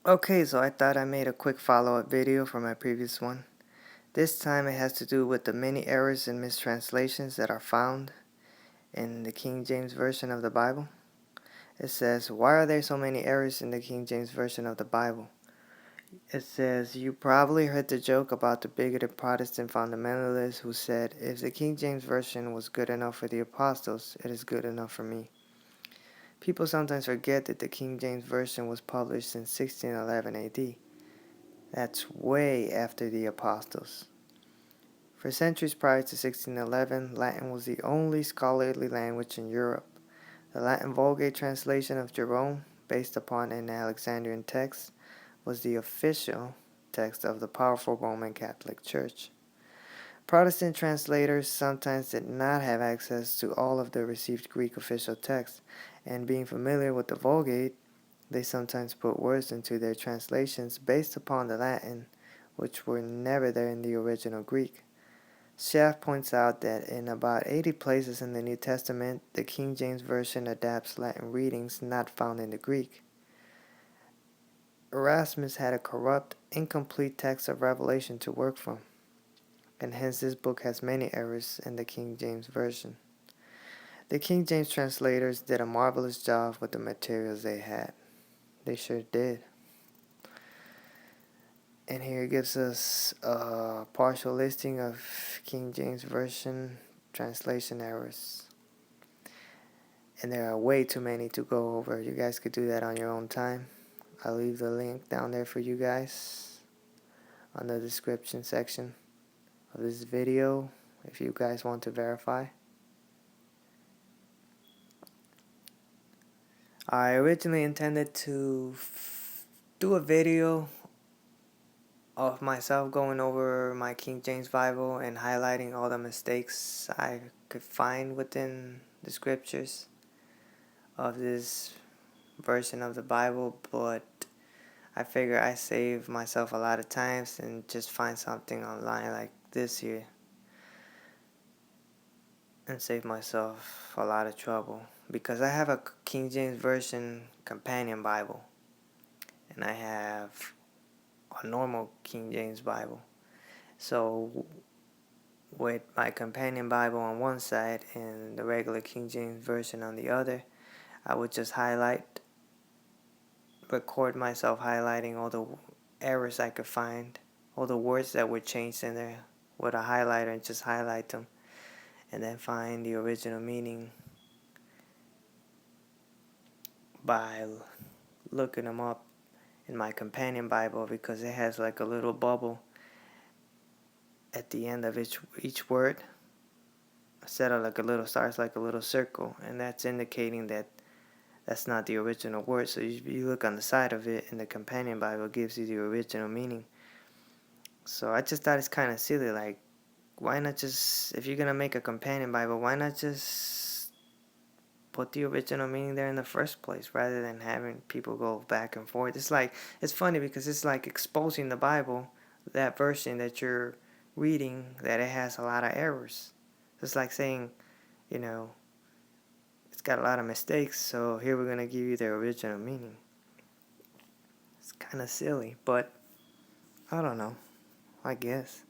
Okay, so I thought I made a quick follow-up video for my previous one. This time it has to do with the many errors and mistranslations that are found in the King James Version of the Bible. It says, why are there so many errors in the King James Version of the Bible? It says, you probably heard the joke about the bigoted Protestant fundamentalist who said, if the King James Version was good enough for the apostles, it is good enough for me. People sometimes forget that the King James Version was published in 1611 AD. That's way after the apostles. For centuries prior to 1611, Latin was the only scholarly language in Europe. The Latin Vulgate translation of Jerome, based upon an Alexandrian text, was the official text of the powerful Roman Catholic Church. Protestant translators sometimes did not have access to all of the received Greek official texts, and being familiar with the Vulgate, they sometimes put words into their translations based upon the Latin, which were never there in the original Greek. Schaff points out that in about 80 places in the New Testament, the King James Version adapts Latin readings not found in the Greek. Erasmus had a corrupt, incomplete text of Revelation to work from, and hence this book has many errors in the King James Version. The King James translators did a marvelous job with the materials they had. They sure did. And here it gives us a partial listing of King James Version translation errors. And there are way too many to go over. You guys could do that on your own time. I'll leave the link down there for you guys on the description section of this video if you guys want to verify. I originally intended to do a video of myself going over my King James Bible and highlighting all the mistakes I could find within the scriptures of this version of the Bible, but I figure I save myself a lot of times and just find something online like this here and save myself a lot of trouble, because I have a King James Version companion Bible and I have a normal King James Bible. So with my companion Bible on one side and the regular King James Version on the other, I would just record myself highlighting all the errors I could find, all the words that were changed in there with a highlighter, and just highlight them and then find the original meaning by looking them up in my companion Bible, because it has like a little bubble at the end of each word, instead of like a little star, it's like a little circle, and that's indicating that that's not the original word. So you look on the side of it, and the companion Bible gives you the original meaning. So I just thought it's kind of silly, like, why not just, if you're going to make a companion Bible, why not just put the original meaning there in the first place, rather than having people go back and forth? It's funny because it's like exposing the Bible, that version that you're reading, that it has a lot of errors. It's like saying, it's got a lot of mistakes, so here we're going to give you the original meaning. It's kind of silly, but I don't know, I guess.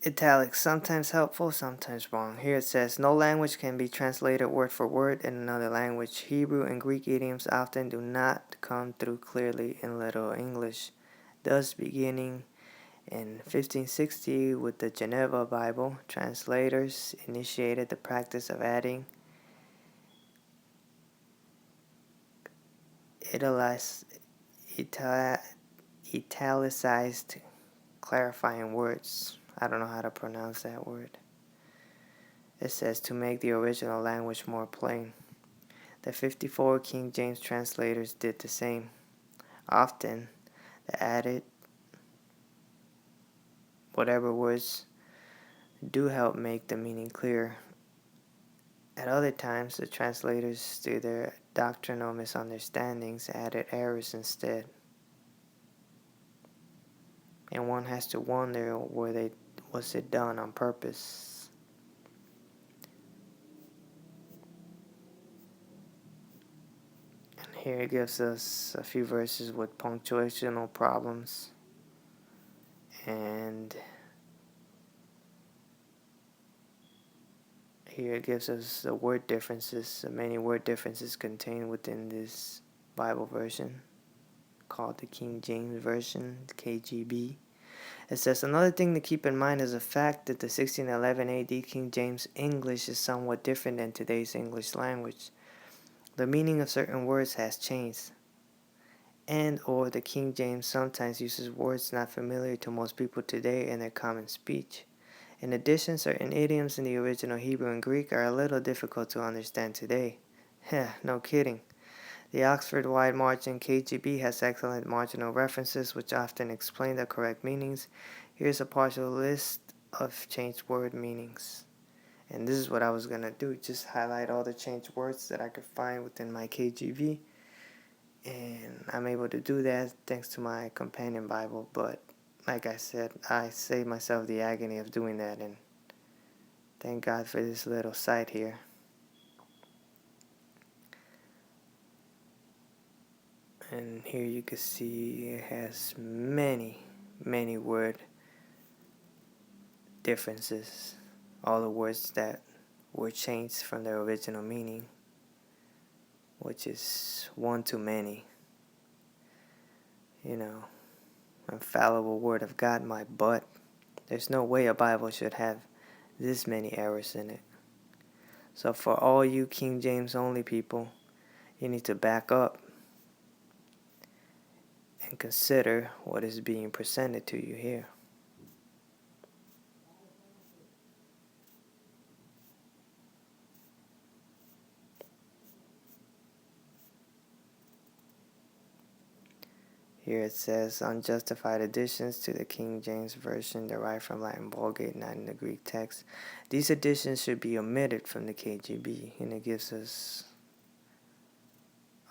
Italics, sometimes helpful, sometimes wrong. Here it says, no language can be translated word for word in another language. Hebrew and Greek idioms often do not come through clearly in literal English. Thus, beginning in 1560 with the Geneva Bible, translators initiated the practice of adding italicized clarifying words. I don't know how to pronounce that word. It says to make the original language more plain. The 54 King James translators did the same. Often, they added whatever words do help make the meaning clear. At other times, the translators, through their doctrinal misunderstandings, added errors instead. And one has to wonder, was it done on purpose? And here it gives us a few verses with punctuational problems. And here it gives us the word differences, the many word differences contained within this Bible version called the King James Version, KJB. It says, another thing to keep in mind is the fact that the 1611 AD King James English is somewhat different than today's English language. The meaning of certain words has changed, and or the King James sometimes uses words not familiar to most people today in their common speech. In addition, certain idioms in the original Hebrew and Greek are a little difficult to understand today. Heh, no kidding. The Oxford Wide Margin KJB has excellent marginal references which often explain the correct meanings. Here's a partial list of changed word meanings. And this is what I was going to do, just highlight all the changed words that I could find within my KJB. And I'm able to do that thanks to my companion Bible. But like I said, I saved myself the agony of doing that. And thank God for this little site here. And here you can see it has many word differences. All the words that were changed from their original meaning, which is one too many. Infallible word of God, my butt. There's no way a Bible should have this many errors in it. So for all you King James only people, you need to back up and consider what is being presented to you here. Here it says, unjustified additions to the King James Version derived from Latin Vulgate, not in the Greek text. These additions should be omitted from the KJB, and it gives us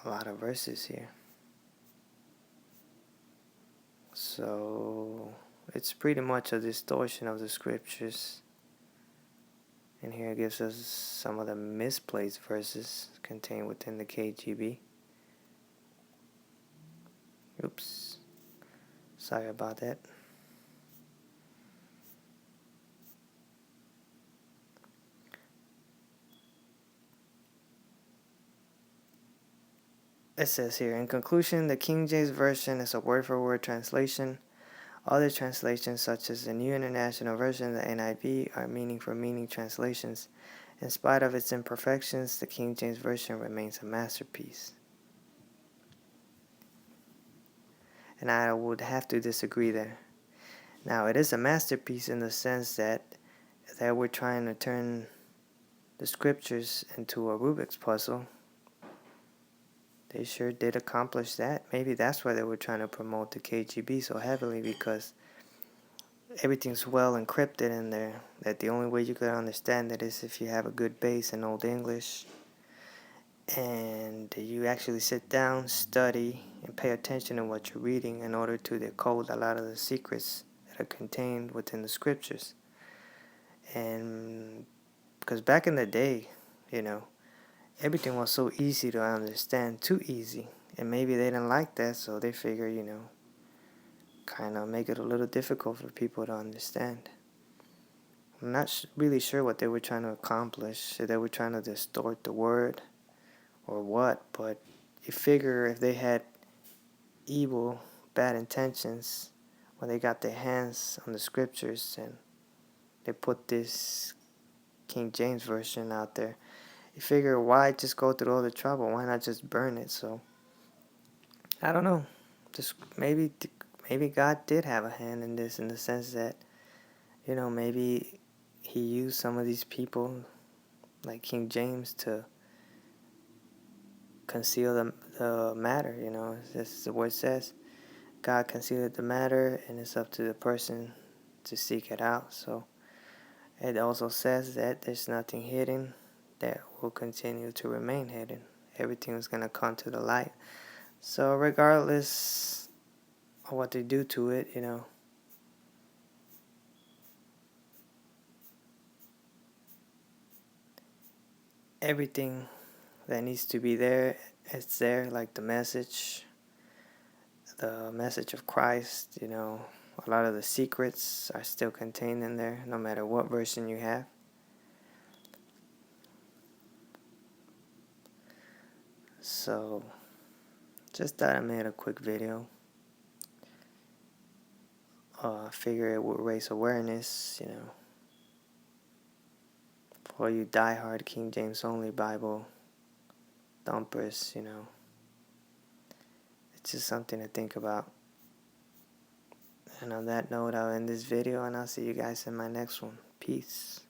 a lot of verses here. So it's pretty much a distortion of the scriptures. And here it gives us some of the misplaced verses contained within the KJB. Oops. Sorry about that. It says here, in conclusion, the King James Version is a word-for-word translation. Other translations, such as the New International Version and the NIV, are meaning-for-meaning translations. In spite of its imperfections, the King James Version remains a masterpiece. And I would have to disagree there. Now, it is a masterpiece in the sense that we're trying to turn the scriptures into a Rubik's puzzle. They sure did accomplish that. Maybe that's why they were trying to promote the KJB so heavily, because everything's well encrypted in there, that the only way you could understand it is if you have a good base in Old English and you actually sit down, study, and pay attention to what you're reading in order to decode a lot of the secrets that are contained within the scriptures. And because back in the day, everything was so easy to understand, too easy. And maybe they didn't like that, so they figure, kind of make it a little difficult for people to understand. I'm not really sure what they were trying to accomplish. If they were trying to distort the word or what, but you figure if they had evil, bad intentions when they got their hands on the scriptures and they put this King James Version out there, you figure, why just go through all the trouble? Why not just burn it? So I don't know. Just maybe God did have a hand in this, in the sense that, maybe he used some of these people like King James to conceal the matter. This is what it says. God concealed the matter, and it's up to the person to seek it out. So it also says that there's nothing hidden that will continue to remain hidden. Everything is going to come to the light. So regardless of what they do to it, everything that needs to be there, it's there, like the message of Christ, a lot of the secrets are still contained in there, no matter what version you have. So, just thought I made a quick video. I figure it would raise awareness, for you diehard King James only Bible thumpers, It's just something to think about. And on that note, I'll end this video and I'll see you guys in my next one. Peace.